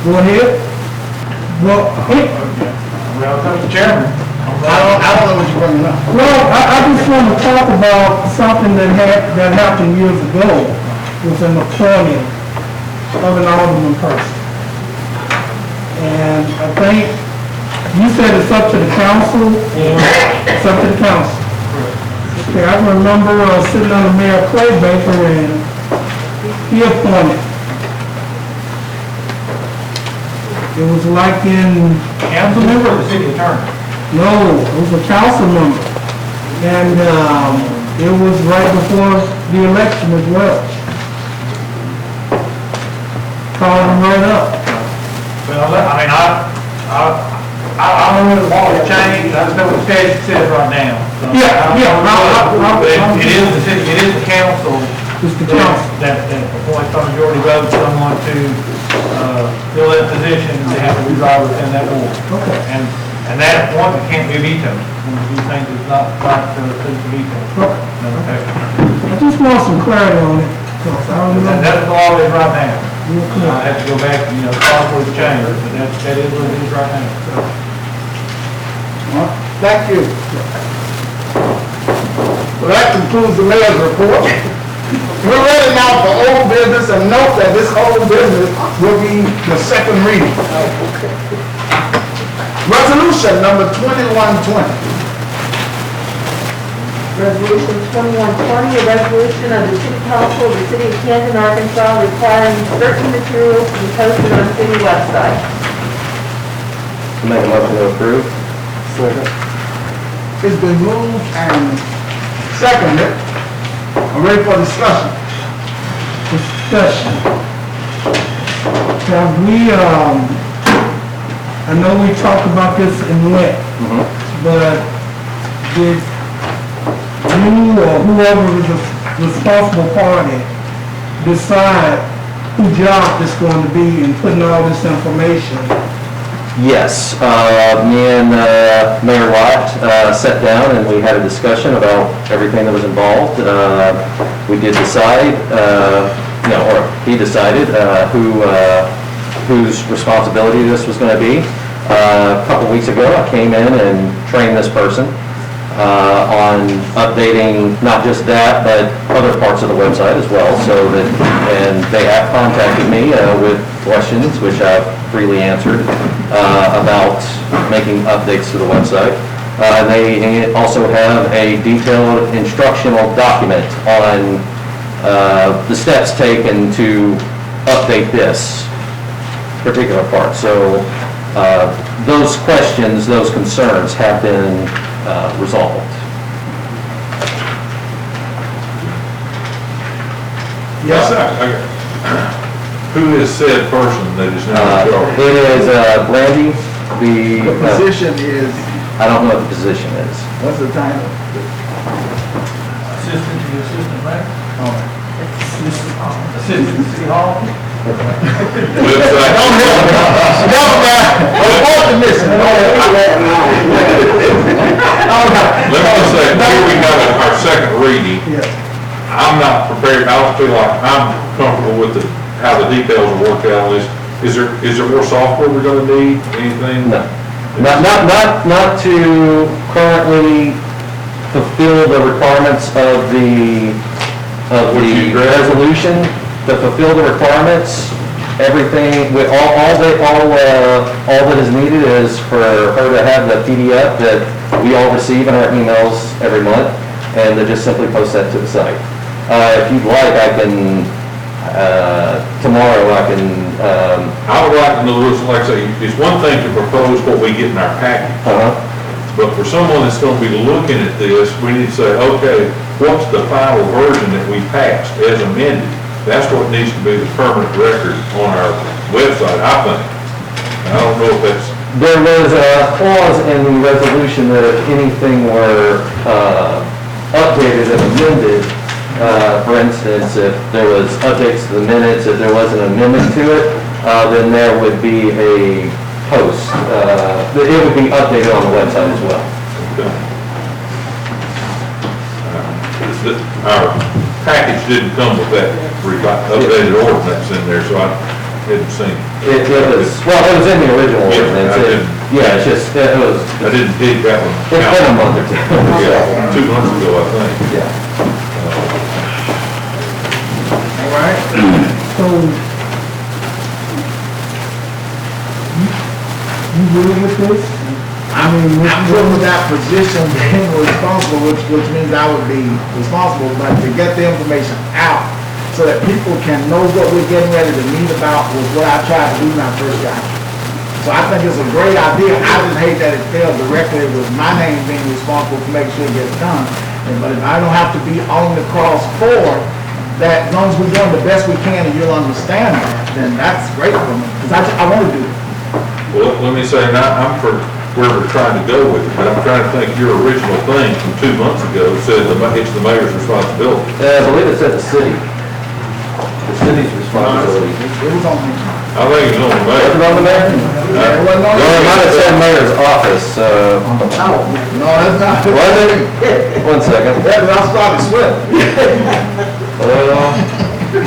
Go ahead. Well, Mr. Chairman. I don't know what you're bringing up. well, I just want to talk about something that happened years ago with an appointment of an alderman person. And I think you said it's up to the council, or it's up to the council. Okay, I remember sitting under Mayor Clay Baker and he appointed. It was like in, Council member or the city attorney? no, it was a council member. And it was right before the election as well. Called him right up. Well, I mean, I don't know the law has changed, I just know what the statute says right now. So Yeah. It is the city, it is the council. It's the council. That appoints on majority vote someone to fill that position, and they have to reside within that board. Okay. And that appointment can't be vetoed. When you think it's not right to veto. Okay. I just want some clarity on it, because I don't know. And that's the law is right now. Real clear. I have to go back, probably change, but that is what it is right now. Thank you. Well, that concludes the mayor's report. We're ready now for old business, and note that this old business will be the second reading. Resolution number 2120. Resolution 2120, a resolution of the City Council of the City of Camden, Arkansas, requiring certain materials to be posted on city website. Make a motion to approve. It's been moved and seconded. I'm ready for discussion. Discussion. Now, I know we talked about this in length, but did you or whoever is the responsible party decide whose job it's going to be in putting all this information? Yes, me and Mayor Watt sat down and we had a discussion about everything that was involved. We did decide, or he decided whose responsibility this was going to be. A couple weeks ago, I came in and trained this person on updating not just that, but other parts of the website as well. So that, and they have contacted me with questions, which I've freely answered about making updates to the website. They also have a detailed instructional document on the steps taken to update this particular part. So those questions, those concerns have been resolved. Yes, sir. Who is said person that is now in charge? It is Brandy, The position is, I don't know what the position is. what's the title? Assistant to the assistant mayor? Assistant to City Hall? Website. No, man, report the mission. Let me just say, here we have our second reading. Yeah. I'm not prepared, I don't feel like I'm comfortable with how the details are worked out on this. Is there more software we're gonna need, anything? No. Not to currently fulfill the requirements of the resolution. To fulfill the requirements, everything, all that is needed is for her to have the PDF that we all receive in our emails every month, and to just simply post that to the site. If you'd like, I can, tomorrow I can, I would like to know, like I say, it's one thing to propose what we get in our package, but for someone that's gonna be looking at this, we need to say, okay, what's the final version that we passed as amended? That's what needs to be the permanent record on our website, I think. I don't know if that's... there was a clause in the resolution that if anything were updated and amended, for instance, if there was updates to the minutes, if there was an amendment to it, then there would be a post. It would be updated on the website as well. Our package didn't come with that updated ordinance in there, so hadn't seen it. It was, well, it was in the original Yeah, ordinance. I didn't- Yeah, it's just, it was, I didn't dig that one it's been a out. month or two. Yeah, 2 months ago, I think. Yeah. All right? So, you good with this? I mean, I'm good with that position being responsible, which means I would be responsible, but to get the information out so that people can know what we're getting ready to meet about was what I tried to do when I first got here. So I think it's a great idea. I just hate that it fell directly with my name being responsible to make sure it gets done. But if I don't have to be on the cross for that, as long as we're doing the best we can and you'll understand that, then that's great for me, because I want to do it. Well, let me say, now, I'm for where we're trying to go with it, but I'm trying to think your original thing from 2 months ago said it's the mayor's responsibility. I believe it said the city. The city's responsibility. It was on me. I think it's on the Was it mayor. on the mayor? It wasn't on Well, it might have me. said mayor's office, No, that's not. was it? One second. Yeah, 'cause I started sweating.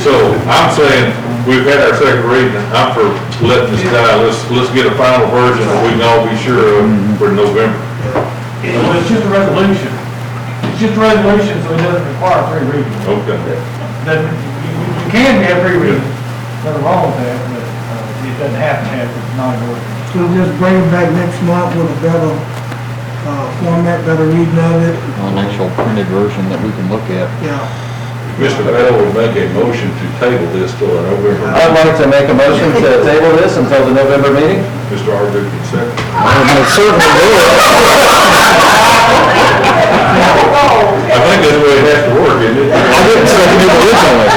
So I'm saying, we've had our second reading, I'm for letting this die, let's get a final version that we can all be sure of for November. Well, it's just a resolution. It's just a resolution, so it doesn't require 3 readings. Okay. Then you can have 3 readings, nothing wrong with that, but it doesn't have to have, it's not an ordinance. So just bring it back next month with a better, format, better reading of it, An actual printed version that we can look at. yeah. Mr. Bell will make a motion to table this till our November. I'd like to make a motion to table this until the November meeting. Mr. Arvid, can second. I most certainly will. I think that's the way it has to work, isn't it? I didn't second it originally.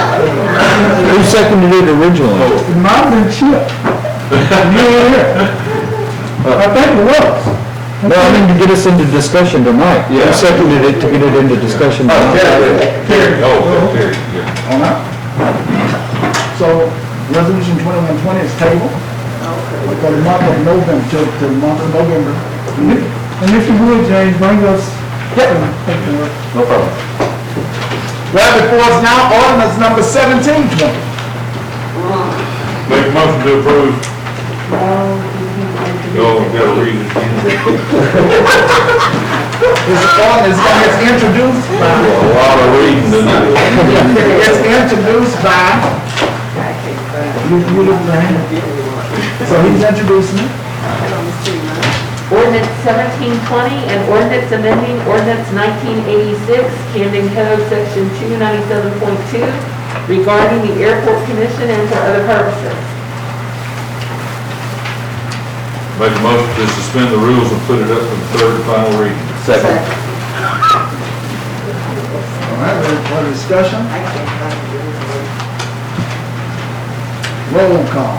Who seconded it originally? Mine been chipped. You ain't here. I think it was. No, I mean to get us into discussion tonight. Who Yeah. seconded it to get it into discussion Oh, tonight? Terry. Oh, okay, yeah. On that. So, resolution 2120 is tabled for the month of November, till the month of November. And if you would, James, bring us. Paperwork. No problem. Well, before us now, ordinance number 1720. Make a motion to approve. No, we gotta read it again. This ordinance is introduced by, A lot of reading tonight. it's introduced by, you look around. So he's introducing it. Ordinance 1720, an ordinance amending ordinance 1986, Camden Code Section 297.2, regarding the airport commission and for other purposes. Make a motion to suspend the rules and put it up for the third and final reading. Second. All right, ready for discussion? Roll call.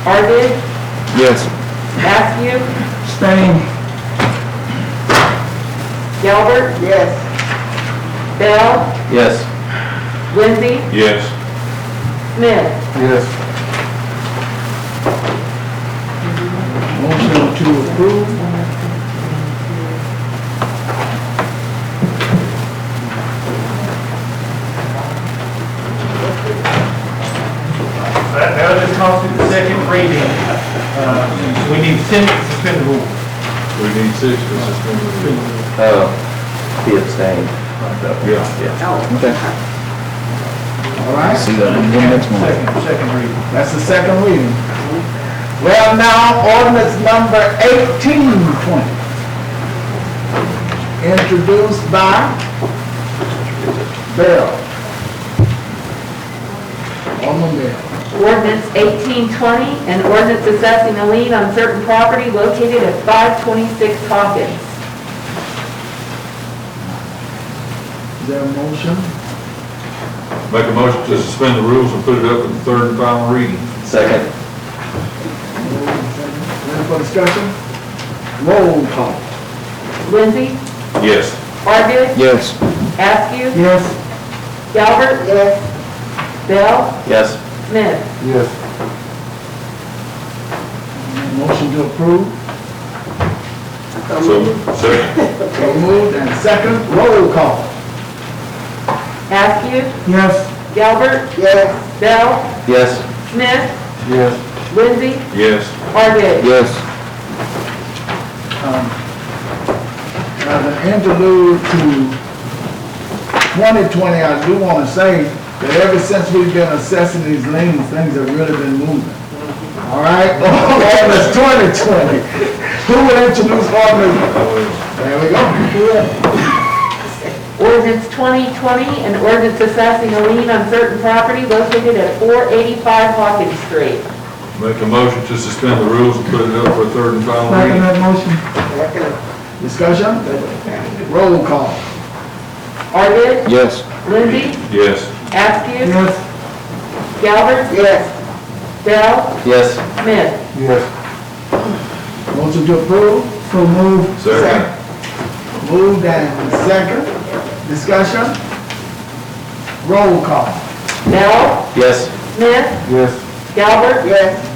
Arvid, Yes. Askew, Stain. Galbert. Yes. Bell, Yes. Lindsay, Yes. Smith. Yes. Motion to approve. That'll just constitute the second reading. We need 6 to suspend the rules. We need 6 to suspend the rules. He abstained. Yeah. Okay. All right, See that again next month. Second reading. that's the second reading. Well, now, ordinance number 1820. Introduced by Bell. Alderman Bell. Ordinance 1820, an ordinance assessing a lien on certain property located at 526 Hawkins. Is there a motion? Make a motion to suspend the rules and put it up for the third and final reading. Second. Ready for discussion? Roll call. Lindsay, Yes. Arvid, Yes. Askew, Yes. Galbert. Yes. Bell, Yes. Smith. Yes. Motion to approve. So, second. So moved and second, roll call. Askew, Yes. Galbert. Yes. Bell, Yes. Smith, Yes. Lindsay, Yes. Argid. Yes. As an interlude to 2020, I do want to say that ever since we've been assessing these liens, things have really been moving. All right, ordinance 2020. Who will introduce ordinance? There we go. Ordinance 2020, an ordinance assessing a lien on certain property located at 485 Hawkins Street. Make a motion to suspend the rules and put it up for a third and final Second reading. that motion. Discussion? Roll call. Argid. Yes. Lindsay, Yes. Askew. Yes. Galbert. Yes. Bell. Yes. Smith. Yes. Motion to approve? So move. Second. Moved and second. Discussion? Roll call. Bell. Yes. Smith. Yes. Galbert. Yes.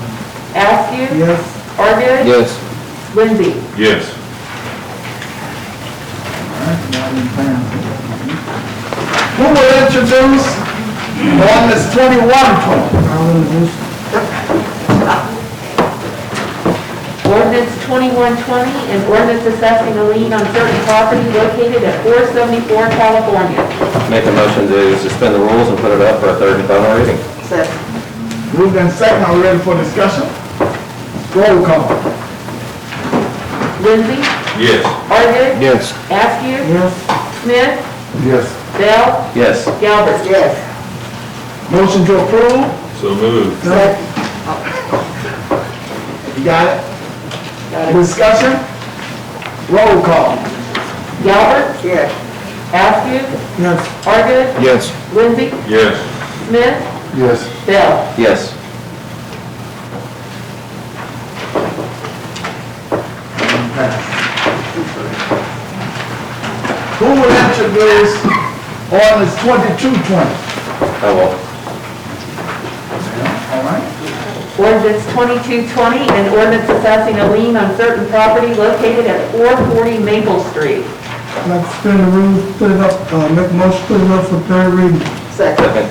Askew. Yes. Argid. Yes. Lindsay. Yes. Who will introduce ordinance 2120? I'll introduce. Ordinance 2120, an ordinance assessing a lien on certain property located at 474 California. Make a motion to suspend the rules and put it up for a third and final reading. Moved and second, are we ready for discussion? Roll call. Lindsay, Yes. Argid. Yes. Askew. Yes. Smith. Yes. Bell. Yes. Galbert. Yes. Motion to approve? So moved. You got it? Discussion? Roll call. Galbert. Yes. Askew. Yes. Argid. Yes. Lindsay, Yes. Smith, Yes. Bell. Yes. Who will introduce ordinance 2220? I will. All right. Ordinance 2220, an ordinance assessing a lien on certain property located at 440 Maple Street. I'd like to suspend the rules, put it up, make a motion, put it up for third reading. Second.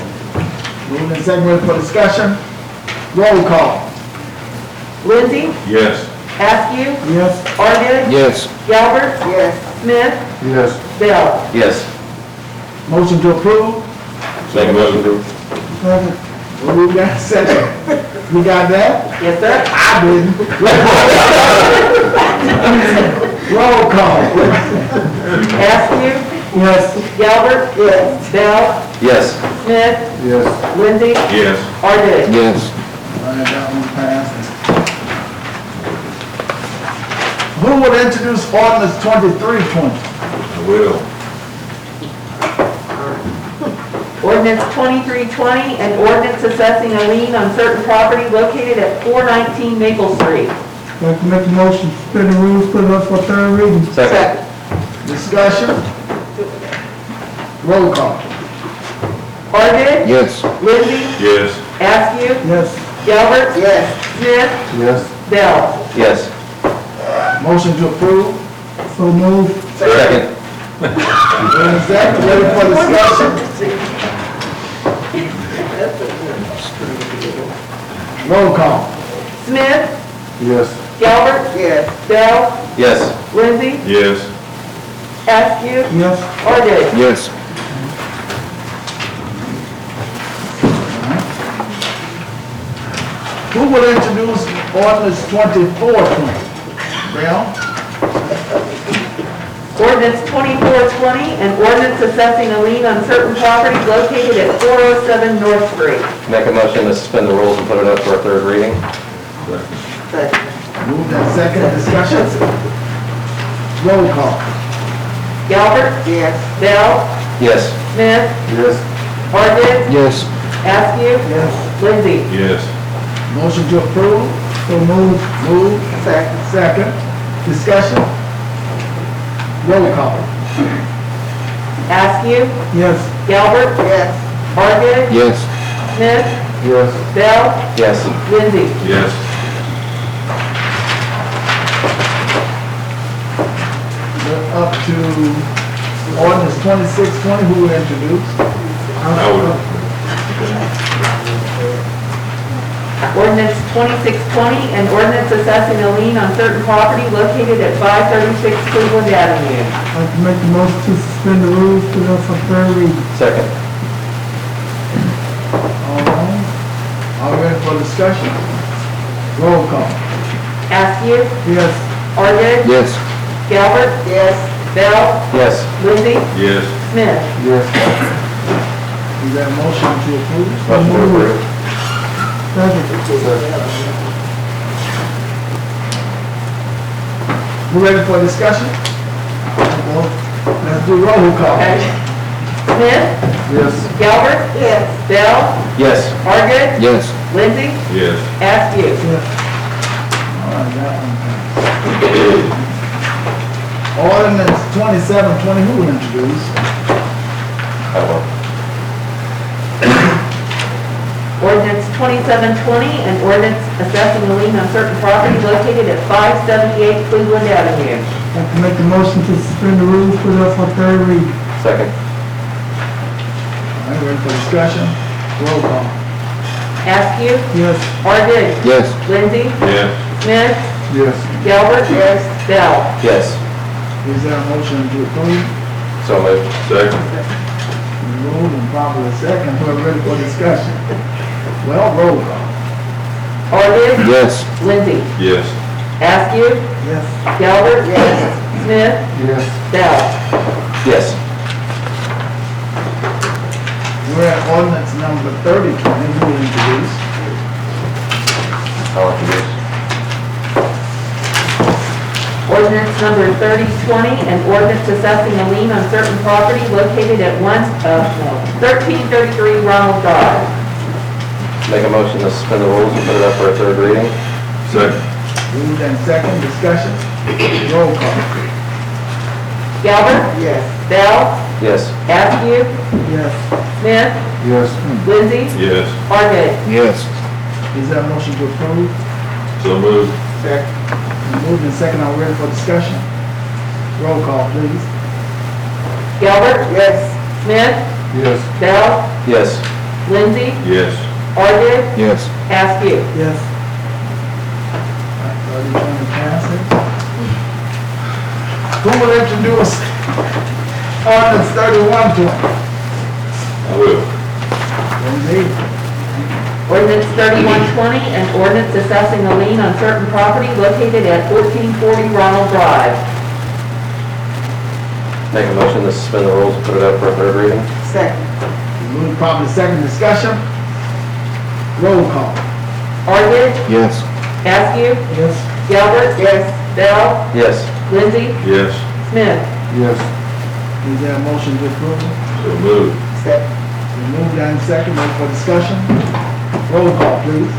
Moved and second, ready for discussion? Roll call. Lindsay, Yes. Askew, Yes. Argid. Yes. Galbert. Yes. Smith, Yes. Bell. Yes. Motion to approve? Make a motion to. Second. Moved and second. You got that? Yes, sir. I didn't. Roll call. Askew, Yes. Galbert. Yes. Bell. Yes. Smith, Yes. Lindsay, Yes. Argid. Yes. All right, that one passes. Who will introduce ordinance 2320? I will. Ordinance 2320, an ordinance assessing a lien on certain property located at 419 Maple Street. I'd like to make a motion, suspend the rules, put it up for third reading. Second. Discussion? Roll call. Argid. Yes. Lindsay, Yes. Askew, Yes. Galbert. Yes. Smith, Yes. Bell. Yes. Motion to approve? So move. Second. And second, ready for discussion? Roll call. Smith, Yes. Galbert. Yes. Bell. Yes. Lindsay, Yes. Askew, Yes. Argid. Yes. Who will introduce ordinance 2420? Bill? Ordinance 2420, an ordinance assessing a lien on certain property located at 407 North Street. Make a motion to suspend the rules and put it up for a third reading. Moved and second, discussion? Roll call. Galbert. Yes. Bell. Yes. Smith, Yes. Argid. Yes. Askew. Yes. Lindsay. Yes. Motion to approve? So move. Move. Second. Discussion? Roll call. Askew, Yes. Galbert. Yes. Argid. Yes. Smith, Yes. Bell. Yes. Lindsay. Yes. We're up to ordinance 2620, who will introduce? I will. Ordinance 2620, an ordinance assessing a lien on certain property located at 536 Cleveland Avenue. I'd like to make the motion to suspend the rules, put it up for third reading. Second. All right. Are we ready for discussion? Roll call. Askew, Yes. Argid, Yes. Galbert. Yes. Bell, Yes. Lindsay, Yes. Smith. Yes. Is there a motion to approve? Motion to approve. Second. We ready for discussion? Let's do roll call. Okay. Smith, Yes. Galbert. Yes. Bell, Yes. Argid, Yes. Lindsay, Yes. Askew. Yes. All right, that one passed. Ordinance 2720, who will introduce? I will. Ordinance 2720, an ordinance assessing a lien on certain property located at 578 Cleveland Avenue. I'd like to make the motion to suspend the rules, put it up for third reading. Second. All right, ready for discussion? Roll call. Askew, Yes. Argid, Yes. Lindsay, Yes. Smith, Yes. Galbert. Yes. Bell. Yes. Is there a motion to approve? So moved. Second. Moved and probably second, we're ready for discussion. Well, roll call. Argid, Yes. Lindsay, Yes. Askew, Yes. Galbert. Yes. Smith, Yes. Bell. Yes. We're at ordinance number 3020, who will introduce? I'll introduce. Ordinance number 3020, an ordinance assessing a lien on certain property located at 1333 Ronald Drive. Make a motion to suspend the rules and put it up for a third reading. Second. Moved and second, discussion. Roll call. Galbert. Yes. Bell, Yes. Askew, Yes. Smith, Yes. Lindsay, Yes. Argid. Yes. Is there a motion to approve? So moved. Moved and second, are we ready for discussion? Roll call, please. Galbert. Yes. Smith, Yes. Bell, Yes. Lindsay, Yes. Argid, Yes. Askew. Yes. 3020 passes. Who will introduce ordinance 3120? I will. Lindsay? Ordinance 3120, an ordinance assessing a lien on certain property located at 1440 Ronald Drive. Make a motion to suspend the rules and put it up for a third reading. Moved properly second, discussion. Roll call. Argid, Yes. Askew, Yes. Galbert. Yes. Bell, Yes. Lindsay, Yes. Smith. Yes. Is there a motion to approve? So moved. Moved and second, ready for discussion. Roll call, please.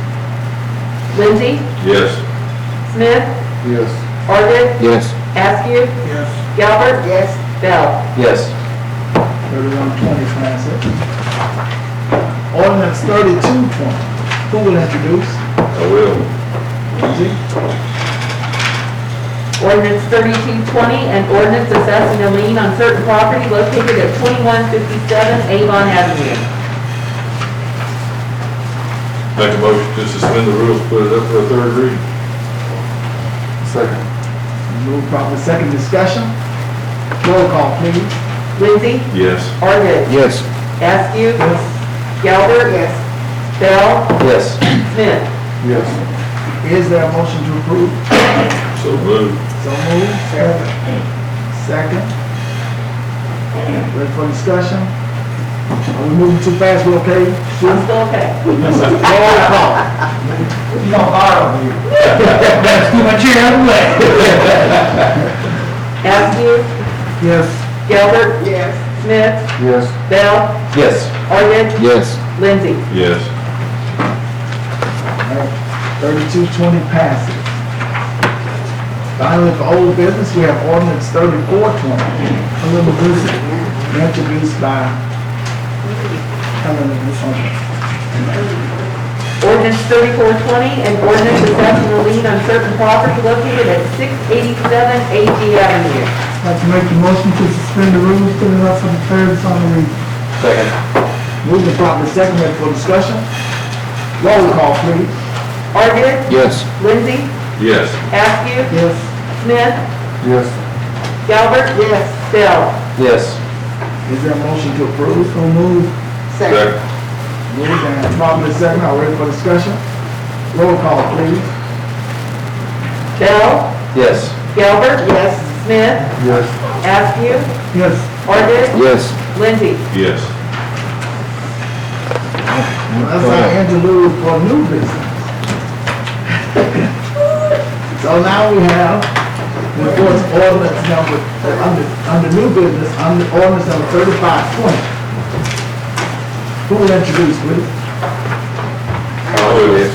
Lindsay, Yes. Smith, Yes. Argid, Yes. Askew, Yes. Galbert. Yes. Bell. Yes. 3120 passes. Ordinance 3220. Who will introduce? I will. Lindsay? Ordinance 3220, an ordinance assessing a lien on certain property located at 2157 Avon Avenue. Make a motion to suspend the rules, put it up for a third reading. Second. Moved properly second, discussion. Roll call, please. Lindsay, Yes. Argid, Yes. Askew, Yes. Galbert. Yes. Bell, Yes. Smith. Yes. Is there a motion to approve? So moved. So moved. Second. Ready for discussion? Are we moving too fast, we okay? I'm still okay. Roll call. You gonna borrow me? Let's get my chair out of the way. Askew, Yes. Galbert. Yes. Smith, Yes. Bell, Yes. Argid, Yes. Lindsay. Yes. 3220 passes. Finally, for old business, we have ordinance 3420. A little visit. Introduced by Ordinance 3420, an ordinance assessing a lien on certain property located at 687 AG Avenue. I'd like to make the motion to suspend the rules, put it up for the third and final reading. Second. Moving properly second, ready for discussion. Roll call, please. Argid, Yes. Lindsay, Yes. Askew, Yes. Smith, Yes. Galbert, Bell. Yes. Is there a motion to approve? So move. Second. Moved and properly second, are we ready for discussion? Roll call, please. Bell, Yes. Galbert, Smith, Yes. Askew, Yes. Argid, Yes. Lindsay. Yes. That's our interlude for new business. So now we have, of course, ordinance number, under new business, under ordinance number 3520. Who will introduce, please? Oh, yes.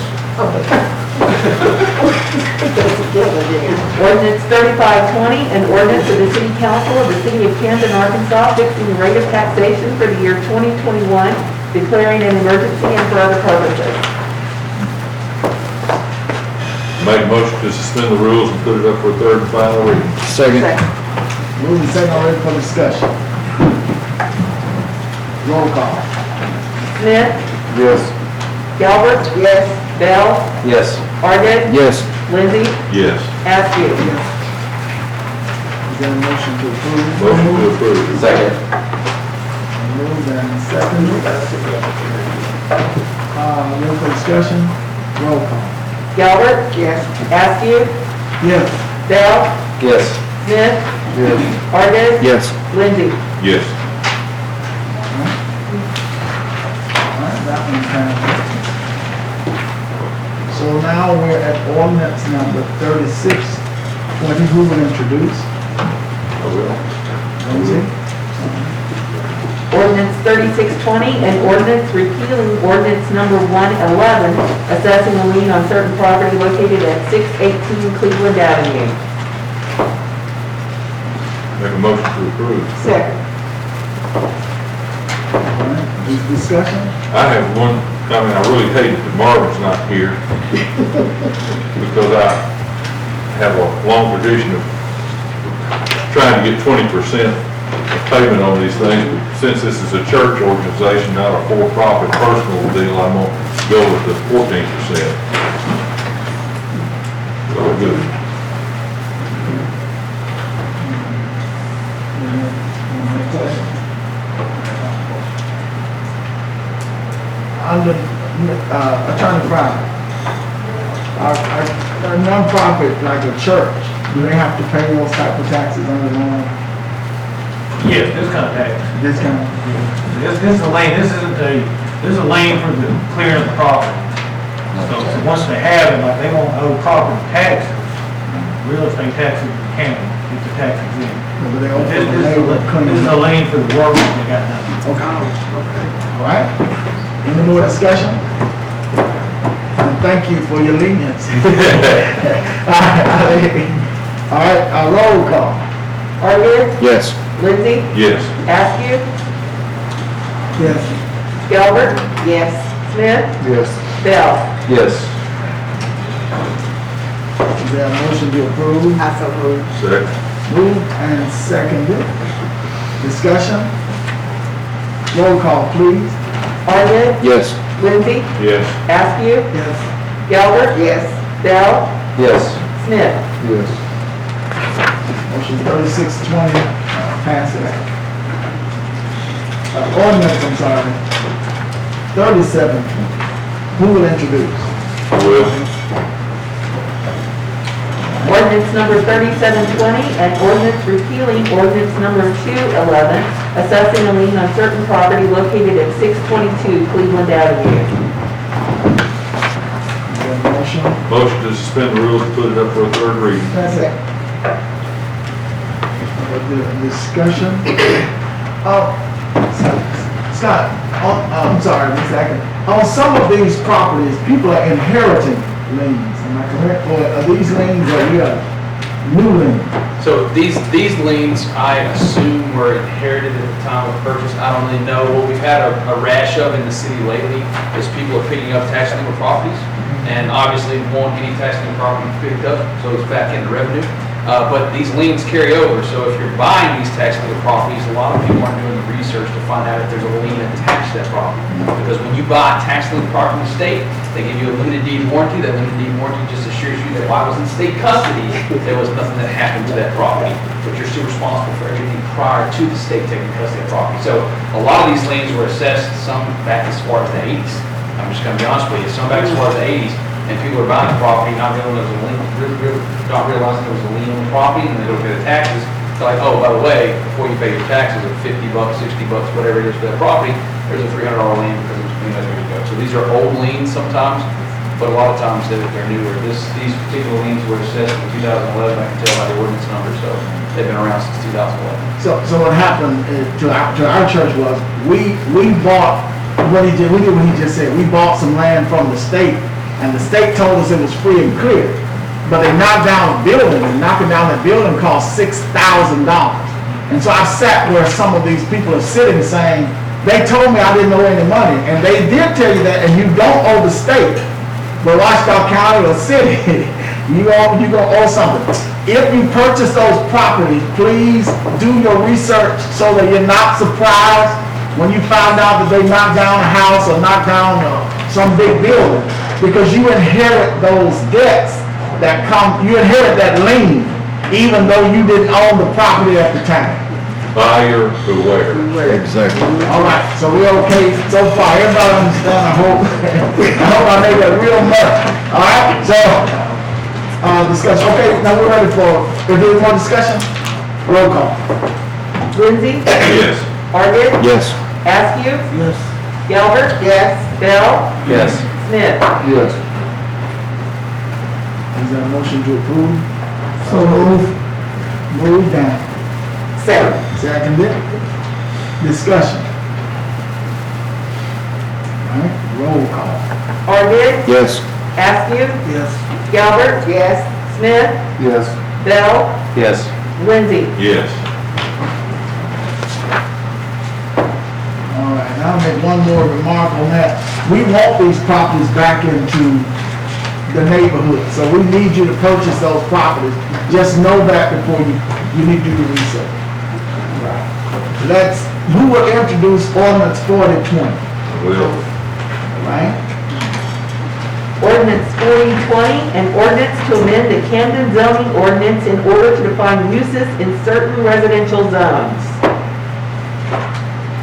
Ordinance 3520, an ordinance of the City Council of the City of Camden, Arkansas, fixing the rate of taxation for the year 2021, declaring an emergency and for other purposes. Make a motion to suspend the rules and put it up for a third and final reading. Second. Moving second, are ready for discussion. Roll call. Smith, Yes. Galbert, Bell, Yes. Argid, Yes. Lindsay, Yes. Askew. Is there a motion to approve? Motion to approve. Second. Moved and seconded. Ready for discussion? Roll call. Galbert, Askew, Yes. Bell, Yes. Smith, Yes. Argid, Yes. Lindsay. Yes. All right, that one's passed. So now we're at ordinance number 3620. Who will introduce? I will. Lindsay? Ordinance 3620, an ordinance repealing ordinance number 111, assessing a lien on certain property located at 618 Cleveland Avenue. Make a motion to approve. Second. All right, discussion? I have one, I mean, I really hate that Marvin's not here because I have a long tradition of trying to get 20% of payment on these things. Since this is a church organization, not a for-profit personal deal, I'm gonna go with the 14%. So good. Under, Attorney Brown, a nonprofit like a church, do they have to pay those type of taxes under law? Yes, this kind of tax. This kind of, This is a lane, this is a lane for the clearing of the property. So once they have it, like they won't owe property taxes, real estate taxes in the county, get the taxes in. but they But also This clean. is a lane for the work that they got done. Okay, all right. Any more discussion? And thank you for your leniency. All right, roll call. Argid, Yes. Lindsay, Yes. Askew, Yes. Galbert, Smith, Yes. Bell. Yes. Is there a motion to approve? Second. Moved and seconded. Discussion? Roll call, please. Argid, Yes. Lindsay, Yes. Askew, Yes. Galbert, Bell, Yes. Smith. Yes. Motion 3620 passes. Ordinance, I'm sorry, 3720. Who will introduce? I will. Ordinance number 3720, an ordinance repealing ordinance number 211, assessing a lien on certain property located at 622 Cleveland Avenue. Is there a motion? Motion to suspend the rules and put it up for a third reading. Discussion? Scott, I'm sorry, Ms. Atkins. On some of these properties, people are inheriting liens, am I correct? Or are these liens that we are new liens? So these liens, I assume were inherited at the time of purchase. I don't really know. What we've had a rash of in the city lately is people are picking up tax lien properties. And obviously, we want any tax lien property picked up, so it's back into revenue. But these liens carry over, so if you're buying these tax lien properties, a lot of people aren't doing the research to find out if there's a lien attached to that property. Because when you buy a tax lien property in the state, they give you a limited deed warranty. That limited deed warranty just assures you that while it was in state custody, there was nothing that happened to that property, but you're still responsible for everything prior to the state taking custody of the property. So a lot of these liens were assessed, some back as far as the 80s. I'm just gonna be honest with you, some back as far as the 80s, and people are buying the property, not realizing there was a lien, not realizing there was a lien on the property, and they don't pay the taxes. They're like, oh, by the way, before you pay your taxes of $50, $60, whatever it is for that property, there's a $300 lien because it was cleaned up years ago. So these are old liens sometimes, but a lot of times they're newer. These particular liens were assessed in 2011, I can tell by the ordinance number, so they've been around since 2011. So what happened to our church was, we bought, we did what he just said, we bought some land from the state, and the state told us it was free and clear. But they knocked down a building, and knocking down that building cost $6,000. And so I sat where some of these people are sitting saying, they told me I didn't owe any money, and they did tell you that, and you don't owe the state. But Washington County or city, you gonna owe something. If you purchase those properties, please do your research so that you're not surprised when you find out that they knocked down a house or knocked down some big building, because you inherit those debts that come, you inherit that lien, even though you didn't own the property at the time. Buyer beware. Exactly. All right, so we're okay so far. Everybody understand, I hope. I hope I made that real much. All right, so, discussion. Okay, now we're ready for, if there's more discussion, roll call. Lindsay? Yes. Argid? Yes. Askew? Yes. Galbert? Yes. Bell? Yes. Smith? Yes. Is there a motion to approve? So move. Move down. Seconded. Discussion. All right, roll call. Argid? Yes. Askew? Yes. Galbert? Yes. Smith? Yes. Bell? Yes. Lindsay? Yes. All right, now I'll make one more remark on that. We want these properties back into the neighborhood, so we need you to purchase those properties. Just know that before you need to do the research. Who will introduce ordinance 4020, Will. right? Ordinance 4020, an ordinance to amend the Camden zoning ordinance in order to define uses in certain residential zones.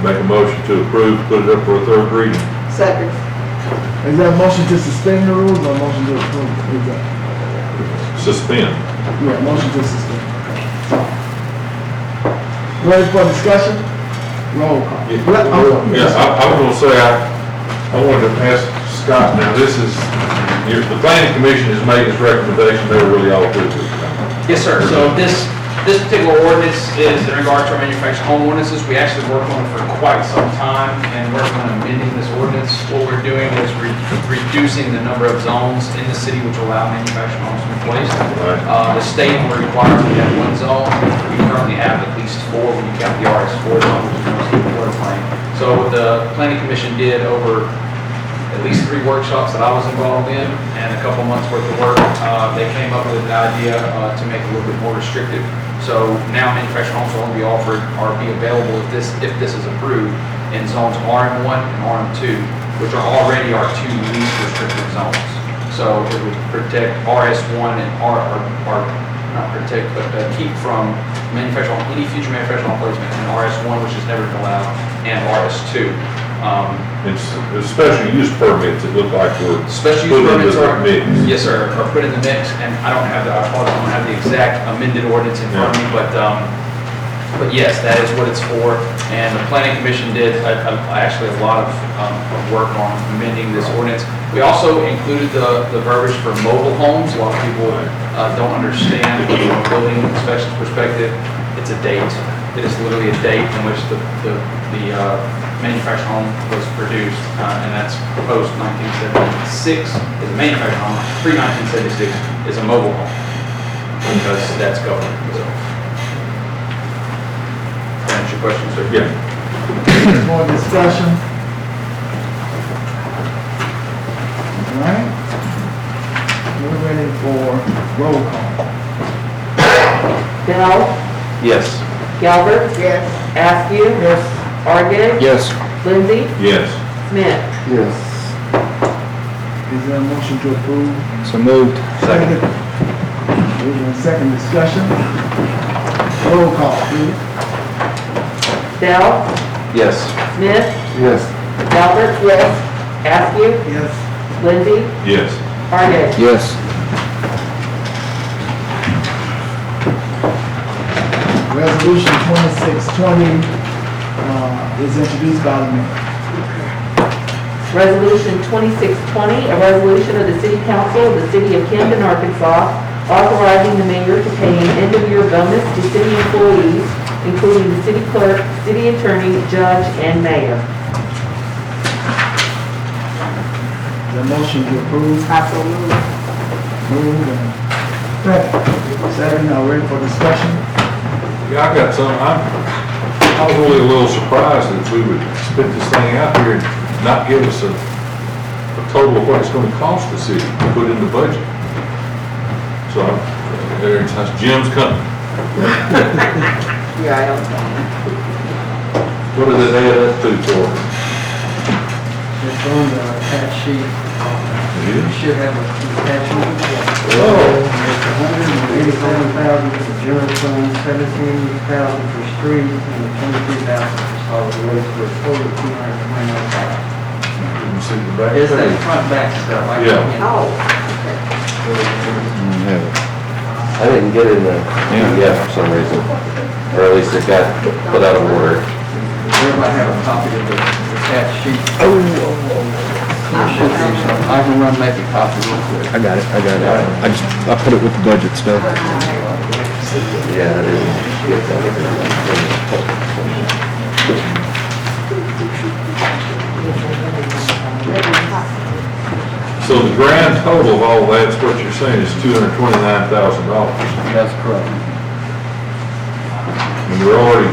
Make a motion to approve, put it up for a third reading. Second. Is there a motion to suspend the rules or a motion to approve? Is that? Suspend. Yeah, motion to suspend. Ready for discussion? Roll call. Yes, I was gonna say, I wanted to ask Scott, now this is, the planning commission has made its recommendation, they're really all good with it. Yes, sir. So this particular ordinance is in regard to our manufactured home ordinances. We actually worked on it for quite some time and working on amending this ordinance. What we're doing is reducing the number of zones in the city which allow manufactured homes to be placed. Right. The state requires we have one zone. We currently have at least four when you count the RS4 zone, which is most of the floodplain. So what the planning commission did over at least 3 workshops that I was involved in and a couple months worth of work, they came up with an idea to make it a little bit more restrictive. So now manufactured homes will only be offered or be available if this is approved in zones RM1 and RM2, which are already our 2 least restricted zones. So it would protect RS1 and not protect, but keep from any future manufactured home placement in RS1, which has never been allowed, and RS2. It's special use permits, it looked like were Special put use into permits the are, mix. yes, sir, are put in the mix, and I don't have I don't have the exact amended ordinance in front of me, but yes, that is what it's for. And the planning commission did actually a lot of work on amending this ordinance. We also included the verbiage for mobile homes. A lot of people don't understand from a building inspections perspective. It's a date. It is literally a date in which the manufactured home was produced, and that's post 1976 is a manufactured home. Pre-1976 is a mobile home because that's government. So, answer your question, sir. Yeah. More discussion? All right. We're ready for roll call. Bell, Yes. Galbert, Yes. Askew, Yes. Argid, Yes. Lindsay, Yes. Smith. Yes. Is there a motion to approve? So moved. Second. Motion and second discussion. Roll call, please. Bell, Yes. Smith, Yes. Galbert, Askew, Yes. Lindsay, Yes. Yes. Argid. Resolution 2620, is introduced by the mayor. Resolution 2620, a resolution of the City Council of the City of Camden, Arkansas, authorizing the mayor to pay an end-of-year bonus to city employees, including the city clerk, city attorney, judge, and mayor. The motion to approve. Move and second, are ready for discussion? Yeah, I got some, I was really a little surprised that we would spit this thing out here and not give us a total of what it's gonna cost the city to put in the budget. So, there's Jim's coming. Yeah, I don't know. What did it add up to for? It's on the attached sheet. You should have a attachment. It's $187,000 for general fund, $17,000 for streets, and $23,000 for solid waste, for a total of $229,000. Didn't see the back. It's that front back stuff. Yeah. Oh. I didn't get it in the PDF for some reason, or at least it got put out of order. Everybody have a copy of the attached sheet. There should be some. I can run make a copy real quick. I got it. I put it with the budget stuff. Yeah, I didn't get So the grand total of all that's what you're saying is $229,000. That's correct. And we're already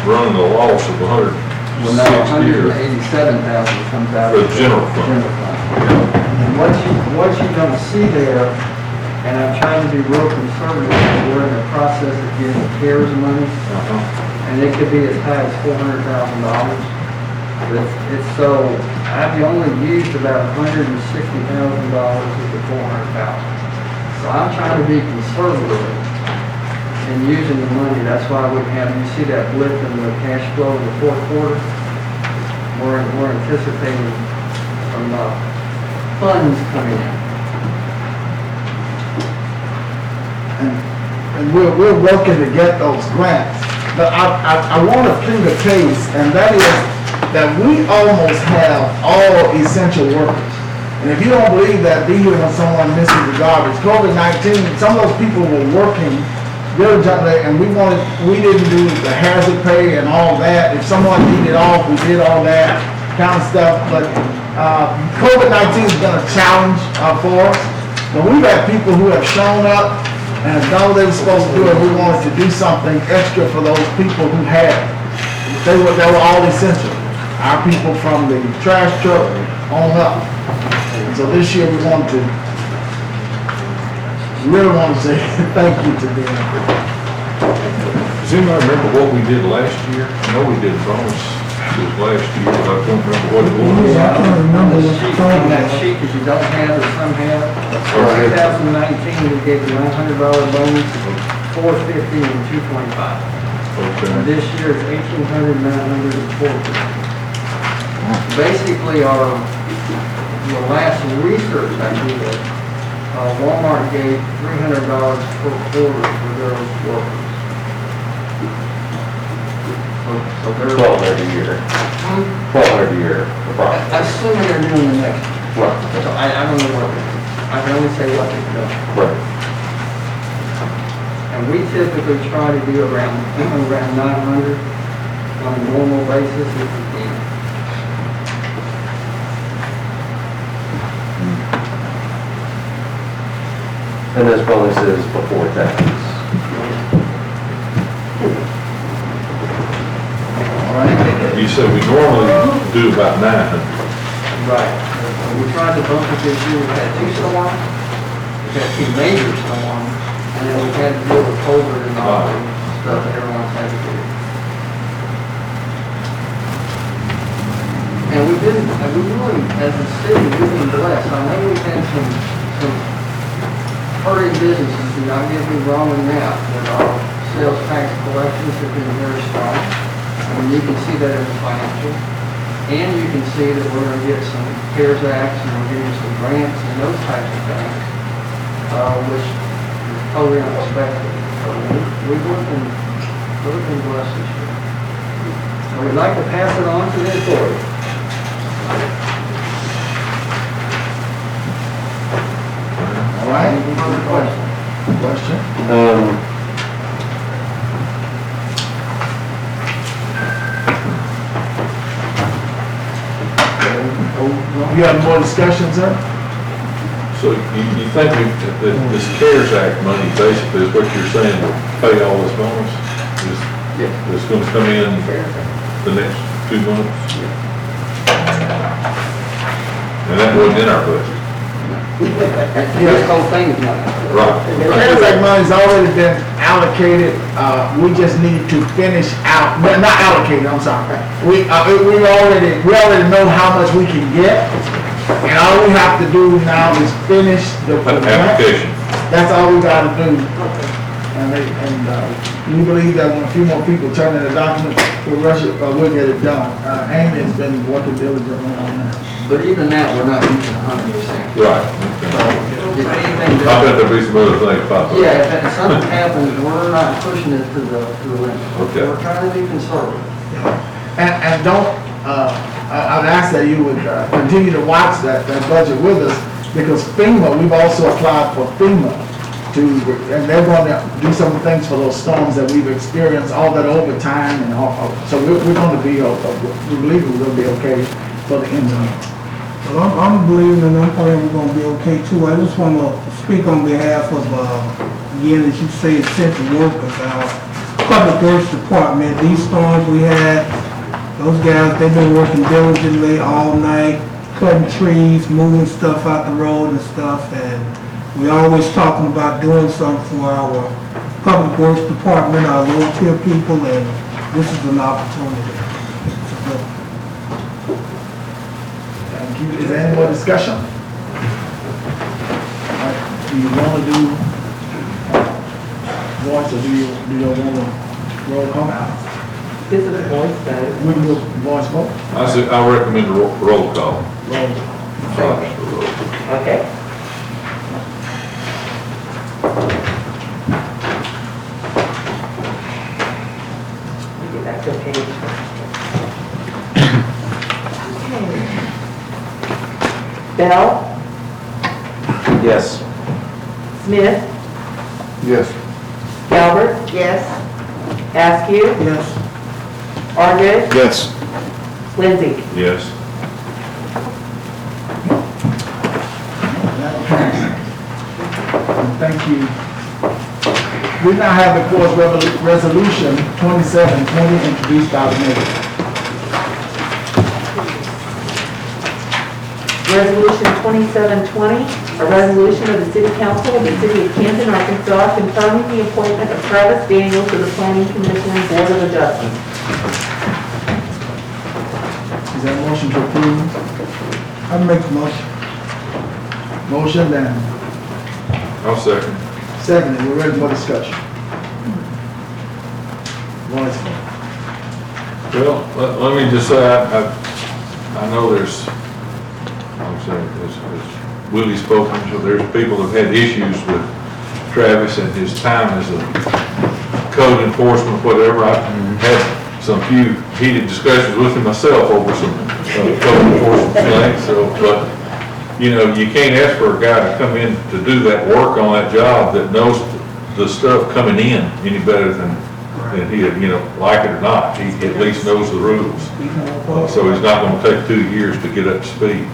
running a loss of Well, now, 160 or $187,000 comes out for of the general fund. general fund. And what you're gonna see there, and I'm trying to be real conservative, we're in the process of getting CARES money, and it could be as high as $400,000. But it's so, I've only used about $160,000 of the $400,000. So I'm trying to be conservative in using the money. That's why we have, you see that blip in the cash flow in the fourth quarter. We're anticipating some funds coming in. And we're working to get those grants. But I want to plead a case, and that is that we almost have all essential workers. And if you don't believe that, be here when someone misses the garbage. COVID-19, some of those people were working diligently, and we didn't do the hazard pay and all that. If someone needed off, we did all that kind of stuff. But COVID-19 has been a challenge for us. But we've had people who have shown up and have done what they were supposed to do, and we wanted to do something extra for those people who had. They were all essential. Our people from the trash truck on up. And so this year we really want to say thank you to them. Does anybody remember what we did last year? I know we did bonus last year, but I don't remember what it was. Yeah, I can't remember what the On that total sheet that you don't have or some have, for 2019, we gave you $900 bonus, $450 and $225. Okay. And this year it's $1,800, $900 and $450. Basically, the last research I did, Walmart gave $300 per quarter for their workers. So they're. $1,200 a year. $1,200 a year, approximately. Assuming they're doing the next. Right. So I don't know what they're doing. I can only say what they've done. Right. And we typically try to do around 900 on a normal basis if we can. And this bonus is before taxes. All right? You said we normally do about 900. Right. We tried to bump it this year. We had two storms. We had two major storms. And then we had to deal with COVID and all the stuff that everyone's had to do. And we really, as a city, we've been blessed. I know we've had some hurting businesses, do not get me wrong in that, but our sales tax collections have been very strong. And you can see that in the financial. And you can see that we're gonna get some CARES Acts and we're getting some grants and those types of things, which is totally unexpected. So we've really been blessed this year. So we'd like to pass it on to the authority. All right, any further question? You have more discussion, sir? So you think this CARES Act money basically is what you're saying will pay all this bonus? It's going to come in the next 2 months? And that wasn't in our budget? This whole thing is not. Right. The CARES Act money's already been allocated, we just need to finish out, well, not allocated, I'm sorry. We already know how much we can get, and all we have to do now is finish the Application. That's all we gotta do. And we believe that when a few more people turn in the document, we'll get it done. Amy has been working diligently on that. But even now, we're not reaching 100%. Right. If anything I does, bet there'll be some other things pop up. yeah, if something happens, we're not pushing it to the limit. Okay. We're trying to be conservative. And don't, I'd ask that you would continue to watch that budget with us, because FEMA, we've also applied for FEMA and they're going to do some things for those storms that we've experienced, all that overtime and all, so we're going to be, we believe we're going to be okay for the engineer. Well, I'm believing and I'm praying we're gonna be okay too. I just wanna speak on behalf of, again, as you say, essential workers, our Public Works Department. These storms we had, those guys, they've been working diligently all night, cutting trees, moving stuff out the road and stuff, and we always talking about doing something for our Public Works Department, our low tier people, and this is an opportunity. It's a good one. Thank you. Is there any more discussion? All right, do you want to do voice or do you want to roll call out? This is a voice vote. We can do voice vote. I recommend a roll call. Okay. Get back to the page. Bell, Yes. Smith, Yes. Galbert. Yes. Askew, Yes. Argid, Yes. Lindsay. Yes. Thank you. We now have the court's resolution 2720 introduced by the mayor. Resolution 2720, a resolution of the City Council of the City of Camden, Arkansas, confirming the appointment of Travis Daniel to the Planning Commission Board of Adjustment. Is there a motion to approve? I make a motion. Motion then. I'll second. Seconded, we're ready for discussion. Voice vote. Well, let me just say, I know there's, I'm saying, as Willie spoken, so there's people that have had issues with Travis and his time as a code enforcement, whatever. I've had some few heated discussions with him myself over some code enforcement things, so, but, you know, you can't ask for a guy to come in to do that work on that job that knows the stuff coming in any better than he, you know, like it or not. He at least knows the rules. So he's not gonna take 2 years to get up to speed.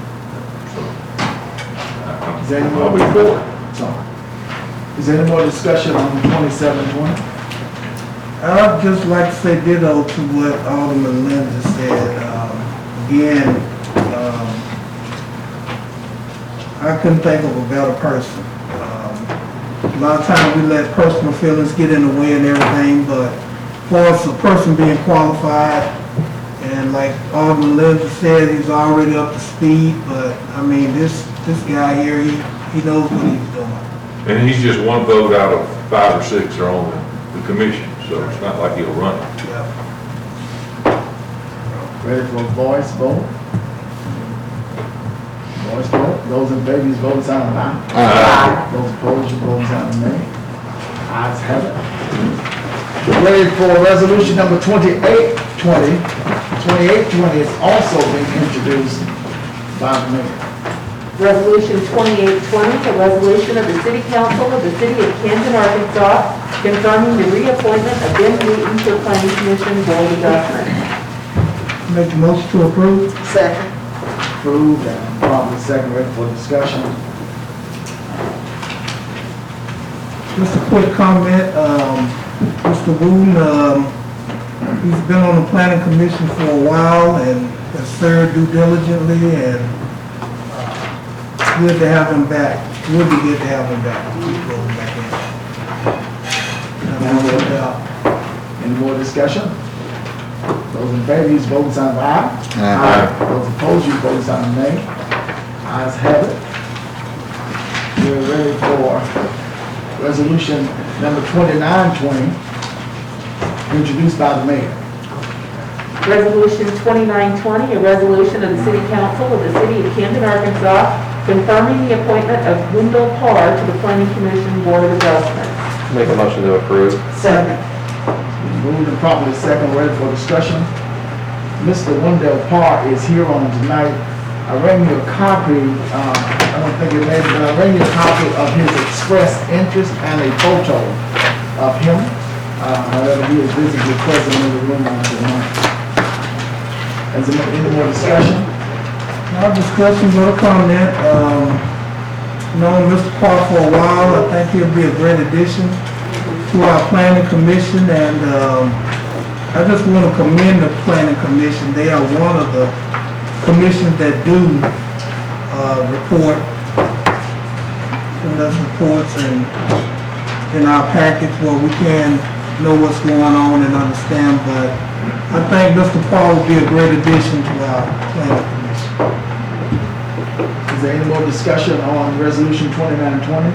So, I'll be for it. So, is there any more discussion on 2720? I'd just like to say ditto to what Alderman Lindsay said. Again, I couldn't think of a better person. A lot of times we let personal feelings get in the way and everything, but for us, a person being qualified, and like Alderman Lindsey said, he's already up to speed, but, I mean, this guy here, he knows what he's doing. And he's just one vote out of 5 or 6 are on the commission, so it's not like he'll run it. Yep. Ready for a voice vote? Voice vote. Those in favor, use voting sign of aye. Aye. Those opposed, use voting sign of nay. Ayes have it. Ready for resolution number 2820. 2820 is also being introduced by the mayor. Resolution 2820, a resolution of the City Council of the City of Camden, Arkansas, confirming the reappointment of Ben Wheaton to the Planning Commission Board of Adjustment. Make the motion to approve? Second. Approved and probably second, ready for discussion. Just a quick comment, Mr. Wooten, he's been on the planning commission for a while and has served due diligently, and good to have him back. Would be good to have him back. Keep going back in. Any more discussion? Those in favor, use voting sign of aye. Aye. Those opposed, use voting sign of nay. Ayes have it. We're ready for resolution number 2920, introduced by the mayor. Resolution 2920, a resolution of the City Council of the City of Camden, Arkansas, confirming the appointment of Wendell Parr to the Planning Commission Board of Adjustment. Make a motion to approve. Second. Moved and properly second, ready for discussion. Mr. Wendell Parr is here on tonight. I ran you a copy, I don't think it made it, but I ran you a copy of his expressed interest and a photo of him. However, he is visibly present in the room on tonight. Is there any more discussion? No discussion, no comment. Known Mr. Parr for a while. I think he'll be a great addition to our planning commission, and I just want to commend the planning commission. They are one of the commissions that do report, send us reports and in our package where we can know what's going on and understand, but I think Mr. Parr will be a great addition to our planning commission. Is there any more discussion on resolution 2920?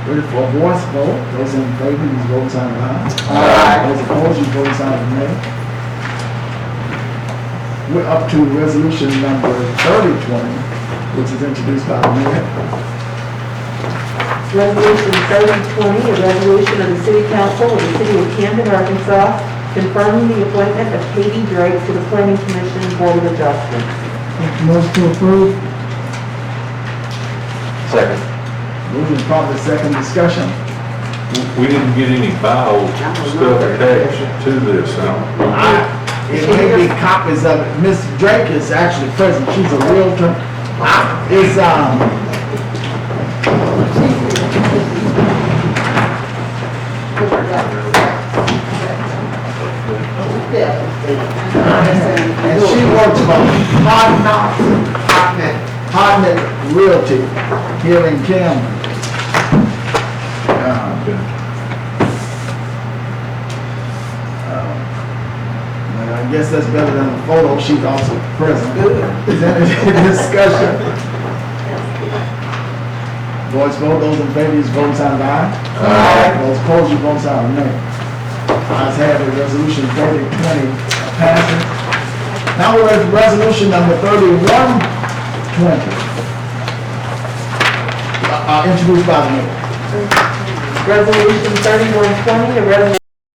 Ready for a voice vote. Those in favor, use voting sign of aye. Aye. Those opposed, use voting sign of nay. We're up to resolution number 3020, which is introduced by the mayor. Resolution 3020, a resolution of the City Council of the City of Camden, Arkansas, confirming the appointment of Katie Drake to the Planning Commission Board of Adjustment. Make the motion to approve? Second. Moved and properly second, discussion. We didn't get any bio stuff attached to this, It may be copies of it. Miss Drake is actually present. She's a realtor. It's, and she works for Hardnett Realty here in Camden. I guess that's better than the photo. She's also present. Is there any discussion? Voice vote. Those in favor, use voting sign of aye. Aye. Those opposed, use voting sign of nay. Ayes have it. Resolution 3020 passes. Now we're at resolution number 3120. Introduced by the mayor. Resolution 3120, a resolution